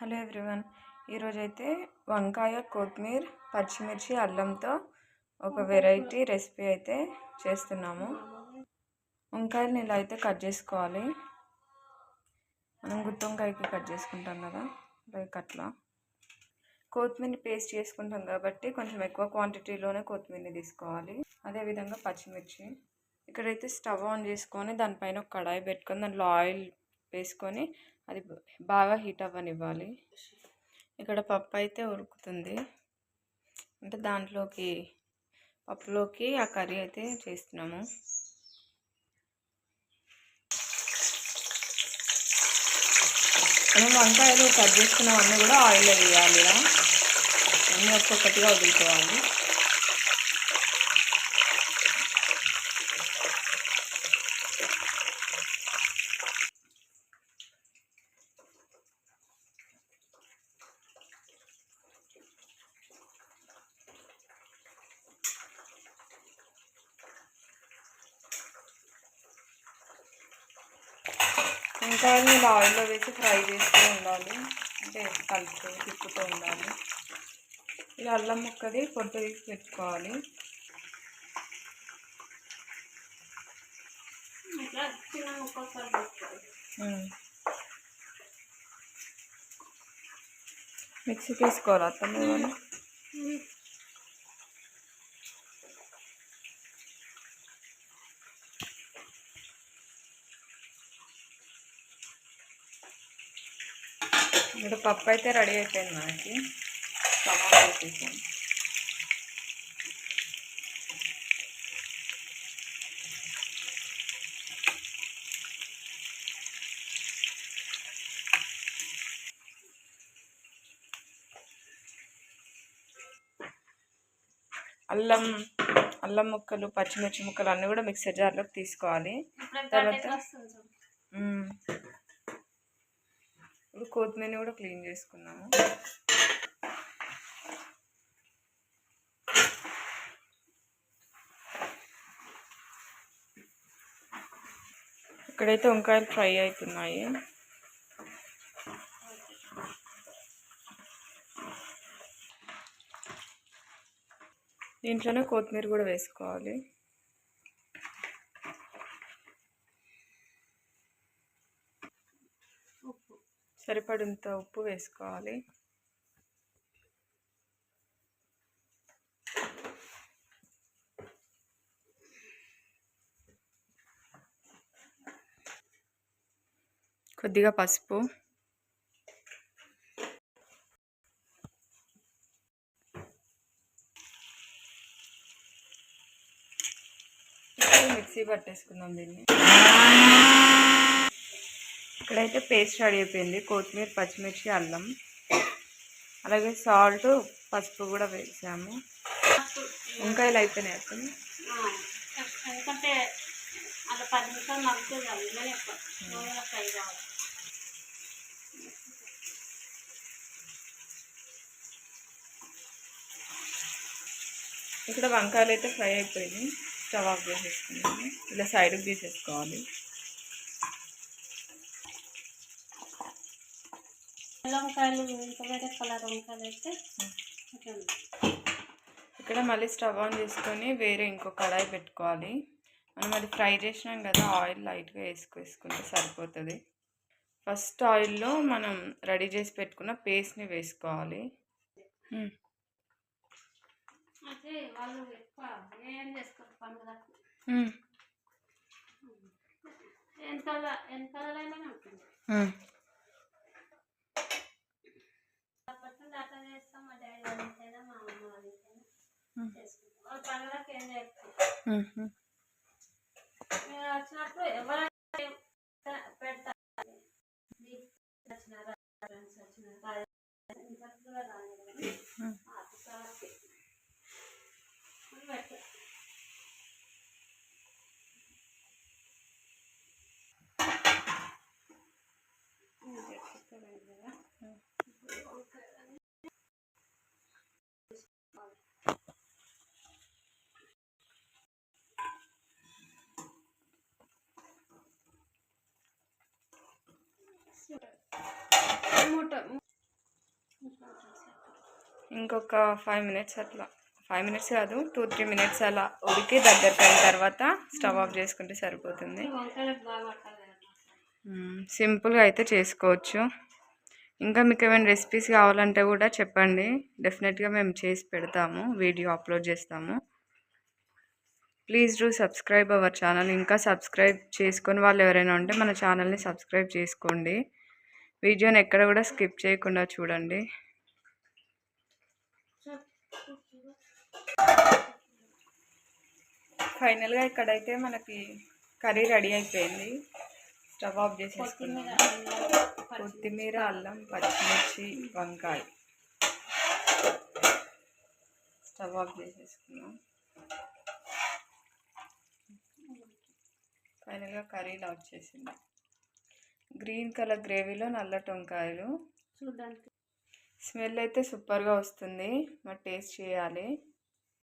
Hello everyone. ఈరోజైతే వంకాయ, కొత్తిమీర, పచ్చిమిర్చి, అల్లంతో ఒక వెరైటీ రెసిపీ అయితే చేస్తున్నాము. వంకాయలను ఇలా అయితే కట్ చేసుకోవాలి. మనం గుత్తి వంకాయకి కట్ చేసుకుంటాం కదా, లైక్ అట్లా. కొత్తిమీరని పేస్ట్ చేసుకుంటాం కాబట్టి కొంచెం ఎక్కువ క్వాంటిటీలోనే కొత్తిమీరని తీసుకోవాలి. అదేవిధంగా పచ్చిమిర్చి. ఇక్కడైతే స్టవ్ ఆన్ చేసుకొని దానిపైన ఒక కడాయి పెట్టుకొని దాంట్లో ఆయిల్ వేసుకొని అది బాగా హీట్ అవ్వనివ్వాలి. ఇక్కడ పప్పు అయితే ఉడుకుతుంది, అంటే దాంట్లోకి పప్పులోకి ఆ కర్రీ అయితే చేస్తున్నాము. మనం వంకాయలు కట్ చేసుకున్నవన్నీ కూడా ఆయిల్లో వేయాలి. అన్నీ ఒక్కొక్కటిగా వదులుకోవాలి. వంకాయలు ఇలా ఆయిల్లో వేసి ఫ్రై చేస్తూ ఉండాలి, అంటే కలుపుతూ తిప్పుతూ ఉండాలి. ఇలా అల్లం ముక్కది పొట్టు తీసి పెట్టుకోవాలి. మిక్సీ తీసుకోవాలి అత్తమ్మ. ఇక్కడ పప్పు అయితే రెడీ అయిపోయింది. మనకి టమాటా వేసేసాం. అల్లం ముక్కలు, పచ్చిమిర్చి ముక్కలు అన్నీ కూడా మిక్సర్ జార్లోకి తీసుకోవాలి. తర్వాత ఇప్పుడు కొత్తిమీరని కూడా క్లీన్ చేసుకున్నాము. ఇక్కడైతే వంకాయలు ఫ్రై అవుతున్నాయి. దీంట్లోనే కొత్తిమీర కూడా వేసుకోవాలి. సరిపడంత ఉప్పు వేసుకోవాలి. కొద్దిగా పసుపు, మిక్సీ పట్టేసుకుందాం దీన్ని. ఇక్కడైతే పేస్ట్ రెడీ అయిపోయింది. కొత్తిమీర, పచ్చిమిర్చి, అల్లం, అలాగే సాల్ట్, పసుపు కూడా వేసాము. వంకాయలు అయిపోయినాయి అసలు. ఎందుకంటే అలా 10 నిమిషాలు మగ్గుతుంది. ఫ్రై కావాలి. ఇక్కడ వంకాయలు అయితే ఫ్రై అయిపోయింది. స్టవ్ ఆఫ్ చేసేసుకున్నాము. ఇలా సైడ్కి తీసేసుకోవాలి. వంకాయలు ఇంకా వేరే కలర్ వంకాయలు అయితే ఇక్కడ మళ్ళీ స్టవ్ ఆన్ చేసుకొని వేరే ఇంకో కడాయి పెట్టుకోవాలి. మనం అది ఫ్రై చేసినాం కదా, ఆయిల్ లైట్గా వేసుకుంటే సరిపోతుంది. ఫస్ట్ ఆయిల్లో మనం రెడీ చేసి పెట్టుకున్న పేస్ట్ని వేసుకోవాలి. వాళ్ళు ఎక్కువ ఏం చేసుకోరు పండుగ వెనకాలైనా ఉంటుంది. అట్లా చేస్తాం. మా డాడీ వాళ్ళైనా మా అమ్మ వాళ్ళైనా చేసుకుంటాం. వాళ్ళు పండుగకి ఏం చేస్తాం. మేము వచ్చినప్పుడు ఎవరైనా పెడతారు. వచ్చినారా ఫ్రెండ్స్ వచ్చినారు కూడా రాలేదు. మూట ఇంకొక 5 మినిట్స్ అట్లా, 5 మినిట్స్ కాదు 2-3 మినిట్స్ అలా ఉడికి దగ్గరికి అయిన తర్వాత స్టవ్ ఆఫ్ చేసుకుంటే సరిపోతుంది. వంకాయలకు బాగా పట్టాలి కదా. సింపుల్గా అయితే చేసుకోవచ్చు. ఇంకా మీకు ఏమైనా రెసిపీస్ కావాలంటే కూడా చెప్పండి, డెఫినెట్గా మేము చేసి పెడతాము, వీడియో అప్లోడ్ చేస్తాము. Please do subscribe our channel. ఇంకా సబ్స్క్రైబ్ చేసుకొని వాళ్ళు ఎవరైనా ఉంటే మన ఛానల్ని సబ్స్క్రైబ్ చేసుకోండి. వీడియోని ఎక్కడ కూడా స్కిప్ చేయకుండా చూడండి. ఫైనల్గా ఇక్కడైతే మనకి కర్రీ రెడీ అయిపోయింది. స్టవ్ ఆఫ్ చేసేసుకున్నాము. కొత్తిమీర, అల్లం, పచ్చిమిర్చి, వంకాయ స్టవ్ ఆఫ్ చేసేసుకున్నాం. ఫైనల్గా కర్రీ ఇలా వచ్చేసింది. గ్రీన్ కలర్ గ్రేవీలో నల్లటి వంకాయలు. చూడడానికి స్మెల్ అయితే సూపర్గా వస్తుంది, మరి టేస్ట్ చేయాలి.